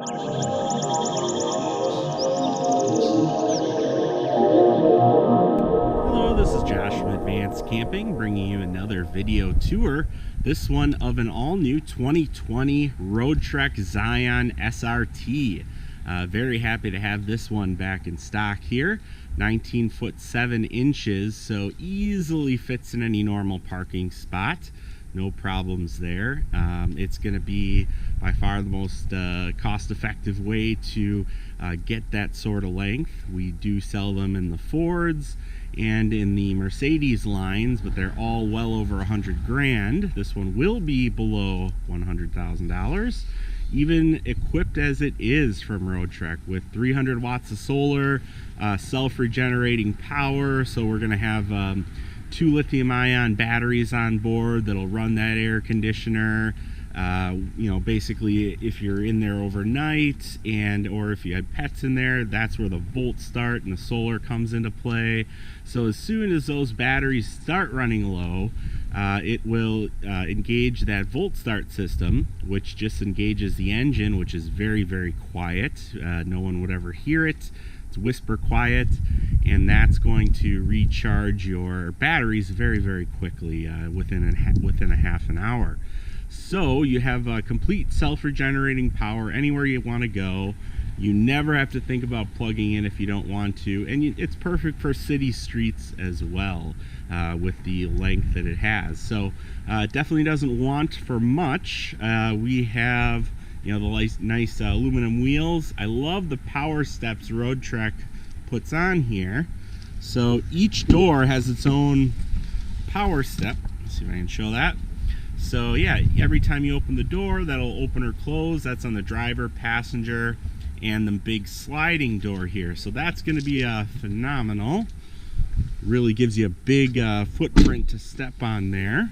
Hello, this is Josh from Advanced Camping, bringing you another video tour. This one of an all-new 2020 Roadtrek Zion SRT. Very happy to have this one back in stock here. 19 foot 7 inches, so easily fits in any normal parking spot. No problems there. It's going to be by far the most cost-effective way to get that sort of length. We do sell them in the Fords and in the Mercedes lines, but they're all well over 100 grand. This one will be below $100,000, even equipped as it is from Roadtrek with 300 watts of solar, self-regenerating power. So we're going to have 2 lithium-ion batteries on board that'll run that air conditioner. You know, basically if you're in there overnight or if you had pets in there, that's where the volt start and the solar comes into play. So as soon as those batteries start running low, it will engage that volt start system, which just engages the engine, which is very, very quiet. No one would ever hear it. It's whisper quiet, and that's going to recharge your batteries very, very quickly within a half an hour. So you have complete self-regenerating power anywhere you want to go. You never have to think about plugging in if you don't want to, and it's perfect for city streets as well with the length that it has. So it definitely doesn't want for much. We have, you know, the nice aluminum wheels. I love the power steps Roadtrek puts on here. So each door has its own power step. Let's see if I can show that. So yeah, every time you open the door, that'll open or close. That's on the driver, passenger, and the big sliding door here. So that's going to be phenomenal. Really gives you a big footprint to step on there,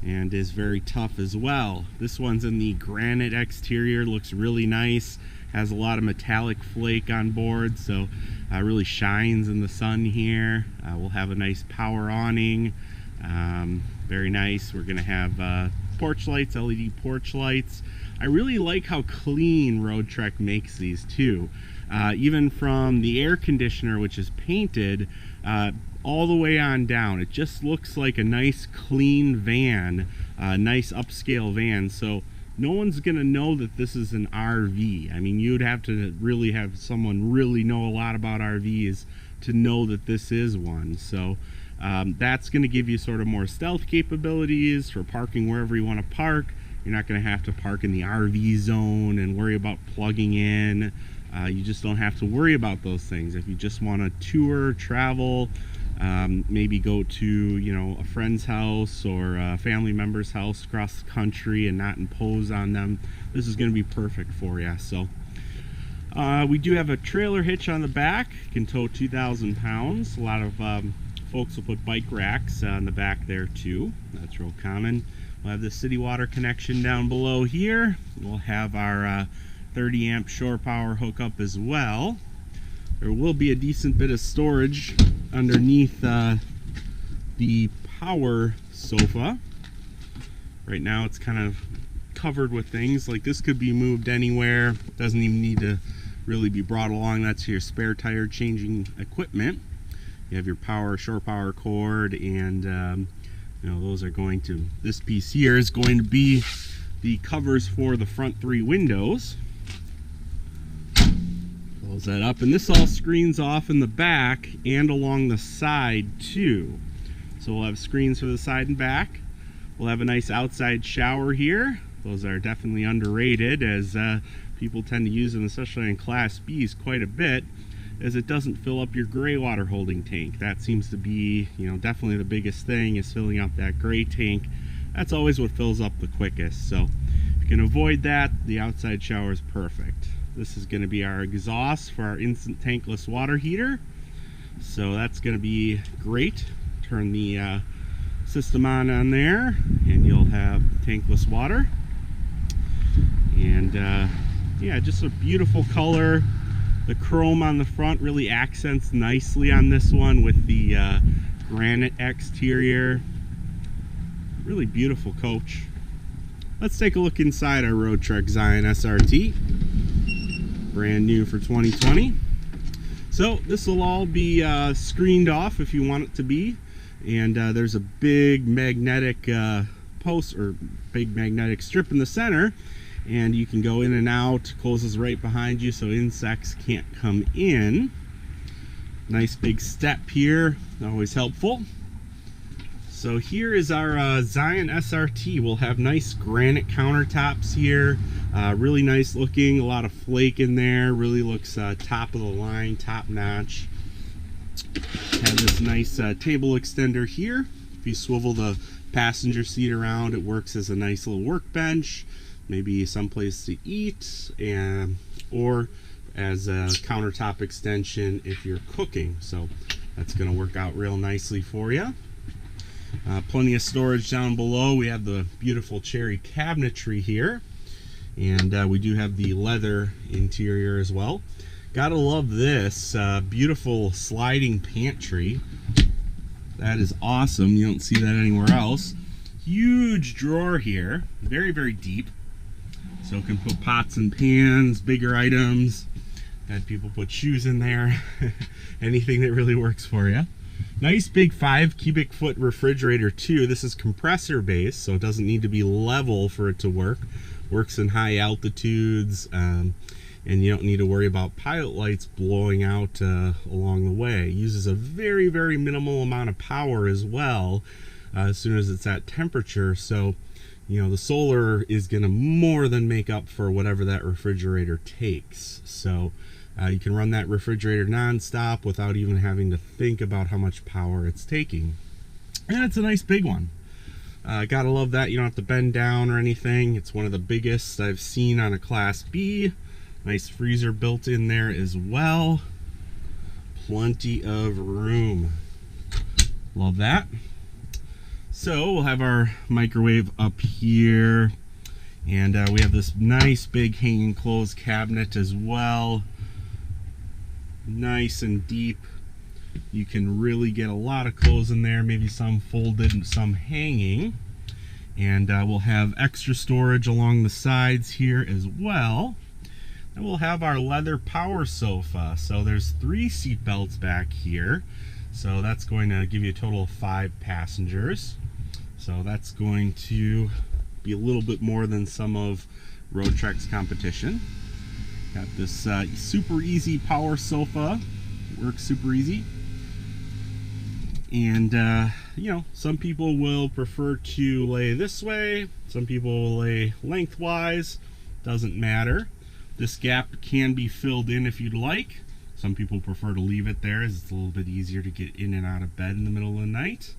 and is very tough as well. This one's in the Granite exterior, looks really nice, has a lot of metallic flake on board, so really shines in the sun here. We'll have a nice power awning, very nice. We're gonna have porch lights, LED porch lights. I really like how clean Roadtrek makes these too. Even from the air conditioner, which is painted, all the way on down, it just looks like a nice clean van, nice upscale van. So no one's gonna know that this is an RV. I mean, you'd have to really have someone really know a lot about RVs to know that this is one. So that's gonna give you sort of more stealth capabilities for parking wherever you want to park. You're not gonna have to park in the RV zone and worry about plugging in. You just don't have to worry about those things. If you just want to tour, travel, maybe go to, you know, a friend's house or a family member's house across the country and not impose on them, this is going to be perfect for you. So we do have a trailer hitch on the back. It can tow 2,000 pounds. A lot of folks will put bike racks on the back there too. That's real common. We'll have the city water connection down below here. We'll have our 30 amp shore power hookup as well. There will be a decent bit of storage underneath the power sofa. Right now it's kind of covered with things. Like this could be moved anywhere. Doesn't even need to really be brought along. That's your spare tire changing equipment. You have your shore power cord, and you know, those are going to, this piece here is going to be the covers for the front 3 windows. Close that up, and this all screens off in the back and along the side too. So we'll have screens for the side and back. We'll have a nice outside shower here. Those are definitely underrated, as people tend to use them, especially in Class B's, quite a bit, as it doesn't fill up your gray water holding tank. That seems to be, you know, definitely the biggest thing, is filling up that gray tank. That's always what fills up the quickest. So if you can avoid that, the outside shower is perfect. This is going to be our exhaust for our instant tankless water heater. So that's going to be great. Turn the system on there, and you'll have tankless water. And yeah, just a beautiful color. The chrome on the front really accents nicely on this one with the Granite exterior. Really beautiful coach. Let's take a look inside our Roadtrek Zion SRT. brand new for 2020. So this will all be screened off if you want it to be, and there's a big magnetic post or big magnetic strip in the center, and you can go in and out. Closes right behind you so insects can't come in. Nice big step here, always helpful. So here is our Zion SRT. We'll have nice granite countertops here, really nice looking, a lot of flake in there, really looks top of the line, top notch. Have this nice table extender here. If you swivel the passenger seat around, it works as a nice little workbench, maybe someplace to eat, or as a countertop extension if you're cooking. So that's going to work out real nicely for you. Plenty of storage down below. We have the beautiful cherry cabinetry here, and we do have the leather interior as well. Gotta love this beautiful sliding pantry. That is awesome. You don't see that anywhere else. Huge drawer here, very, very deep, so you can put pots and pans, bigger items. Had people put shoes in there. Anything that really works for you. Nice big 5 cubic foot refrigerator too. This is compressor based, so it doesn't need to be level for it to work. Works in high altitudes, and you don't need to worry about pilot lights blowing out along the way. It uses a very, very minimal amount of power as well as soon as it's at temperature. So, you know, the solar is going to more than make up for whatever that refrigerator takes. So you can run that refrigerator non-stop without even having to think about how much power it's taking. And it's a nice big one. Gotta love that. You don't have to bend down or anything. It's one of the biggest I've seen on a Class B. Nice freezer built in there as well. Plenty of room. Love that. So we'll have our microwave up here, and we have this nice big hanging clothes cabinet as well. Nice and deep. You can really get a lot of clothes in there, maybe some folded and some hanging. And we'll have extra storage along the sides here as well. And we'll have our leather power sofa. So there's 3 seat belts back here. So that's going to give you a total of 5 passengers. So that's going to be a little bit more than some of Roadtrek's competition. Got this super easy power sofa. Works super easy. And you know, some people will prefer to lay this way. Some people will lay lengthwise. Doesn't matter. This gap can be filled in if you'd like. Some people prefer to leave it there as it's a little bit easier to get in and out of bed in the middle of the night.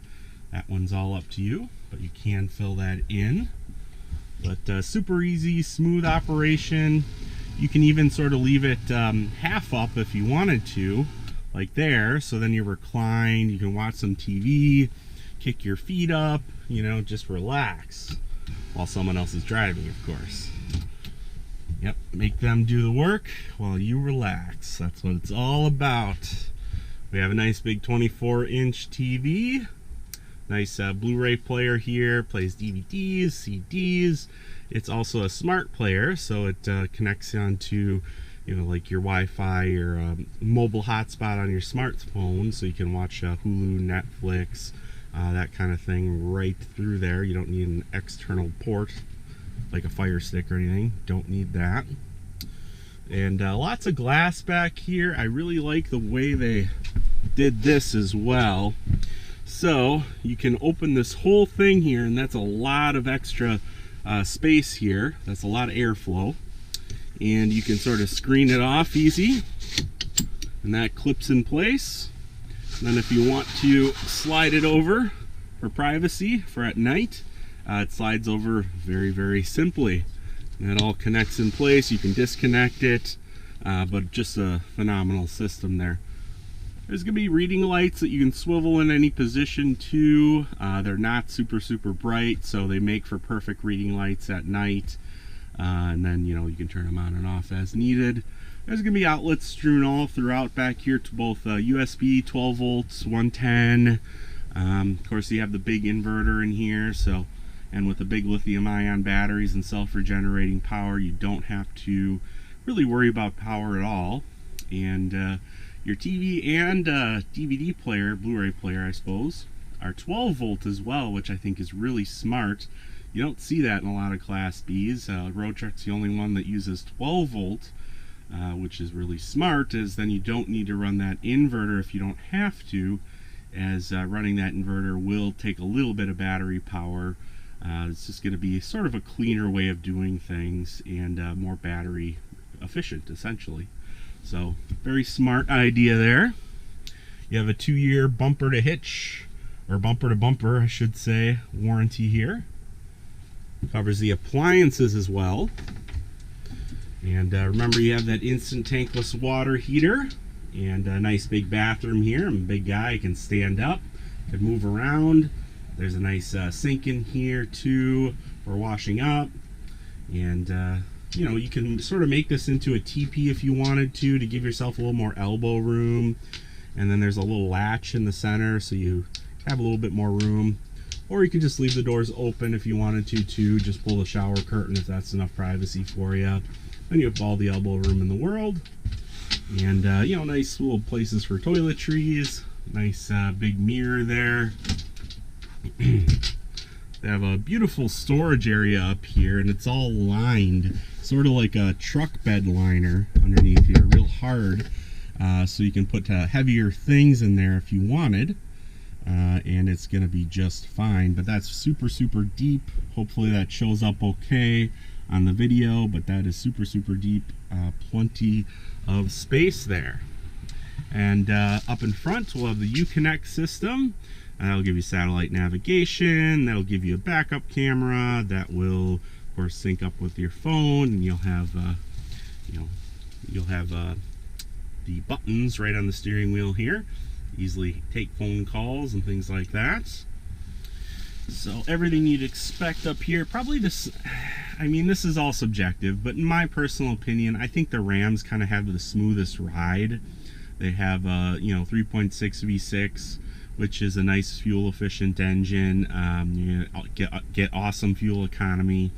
That one's all up to you, but you can fill that in. But super easy, smooth operation. You can even sort of leave it half up if you wanted to, like there, so then you're reclined, you can watch some TV, kick your feet up, you know, just relax while someone else is driving, of course. Yep, make them do the work while you relax. That's what it's all about. We have a nice big 24-inch TV. Nice Blu-ray player here, plays DVDs, CDs. It's also a smart player, so it connects onto, you know, like your Wi-Fi or mobile hotspot on your smartphone, so you can watch Hulu, Netflix, that kind of thing right through there. You don't need an external port like a Fire Stick or anything. Don't need that. And lots of glass back here. I really like the way they did this as well. So you can open this whole thing here, and that's a lot of extra space here. That's a lot of airflow. And you can sort of screen it off easy, and that clips in place. And then if you want to slide it over for privacy for at night, it slides over very, very simply. And it all connects in place. You can disconnect it, but just a phenomenal system there. There's going to be reading lights that you can swivel in any position too. They're not super, super bright, so they make for perfect reading lights at night. And then, you know, you can turn them on and off as needed. There's going to be outlets strewn all throughout back here to both USB, 12 volts, 110. Of course, you have the big inverter in here, so, and with the big lithium-ion batteries and self-regenerating power, you don't have to really worry about power at all. And your TV and DVD player, Blu-ray player I suppose, are 12 volt as well, which I think is really smart. You don't see that in a lot of Class Bs. Roadtrek's the only one that uses 12 volt, which is really smart, as then you don't need to run that inverter if you don't have to, as running that inverter will take a little bit of battery power. It's just going to be sort of a cleaner way of doing things and more battery efficient, essentially. So, very smart idea there. You have a 2-year bumper to hitch, or bumper to bumper, I should say, warranty here. Covers the appliances as well. And remember, you have that instant tankless water heater, and a nice big bathroom here. I'm a big guy, I can stand up, can move around. There's a nice sink in here too for washing up. And you know, you can sort of make this into a teepee if you wanted to give yourself a little more elbow room. And then there's a little latch in the center, so you have a little bit more room. Or you could just leave the doors open if you wanted to too. Just pull the shower curtain if that's enough privacy for you. Then you have all the elbow room in the world. And you know, nice little places for toiletries. Nice big mirror there. They have a beautiful storage area up here, and it's all lined, sort of like a truck bed liner underneath here, real hard, so you can put heavier things in there if you wanted, and it's going to be just fine. But that's super deep. Hopefully that shows up okay on the video, but that is super deep. Plenty of space there. And up in front we'll have the Uconnect system. That'll give you satellite navigation. That'll give you a backup camera that will, of course, sync up with your phone, and you'll have, the buttons right on the steering wheel here. Easily take phone calls and things like that. So everything you'd expect up here. Probably this. I mean, this is all subjective, but in my personal opinion, I think the Rams kind of have the smoothest ride. They have, 3.6 V6. Which is a nice fuel efficient engine. You get awesome fuel economy,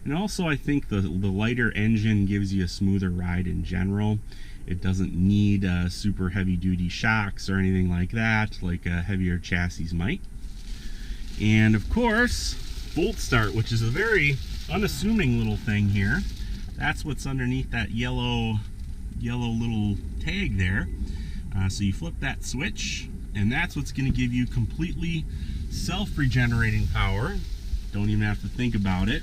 and also I think the lighter engine gives you a smoother ride in general. It doesn't need super heavy duty shocks or anything like that, like a heavier chassis might. And of course, Bolt Start, which is a very unassuming little thing here. That's what's underneath that yellow little tag there. So you flip that switch, and that's what's going to give you completely self-regenerating power. Don't even have to think about it.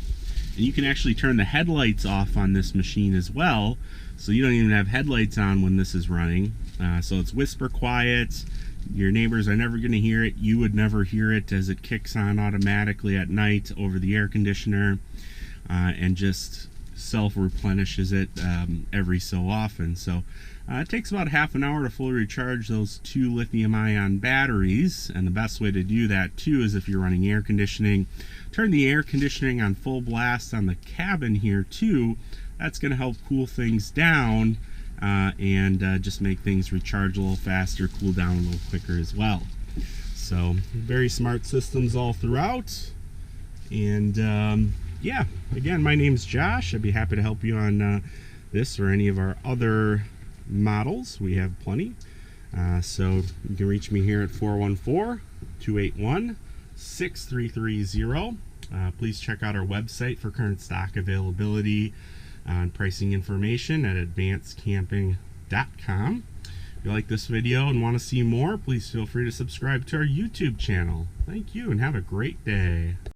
And you can actually turn the headlights off on this machine as well, so you don't even have headlights on when this is running. So it's whisper quiet. Your neighbors are never going to hear it. You would never hear it, as it kicks on automatically at night over the air conditioner, and just self-replenishes it every so often. So it takes about half an hour to fully recharge those 2 lithium-ion batteries, and the best way to do that too is if you're running air conditioning. Turn the air conditioning on full blast on the cabin here too. That's going to help cool things down, and just make things recharge a little faster, cool down a little quicker as well. So very smart systems all throughout. And yeah, again, my name's Josh. I'd be happy to help you on this or any of our other models. We have plenty. So you can reach me here at 414-281-6330. Please check out our website for current stock availability and pricing information at advancedcamping.com. If you like this video and want to see more, please feel free to subscribe to our YouTube channel. Thank you and have a great day.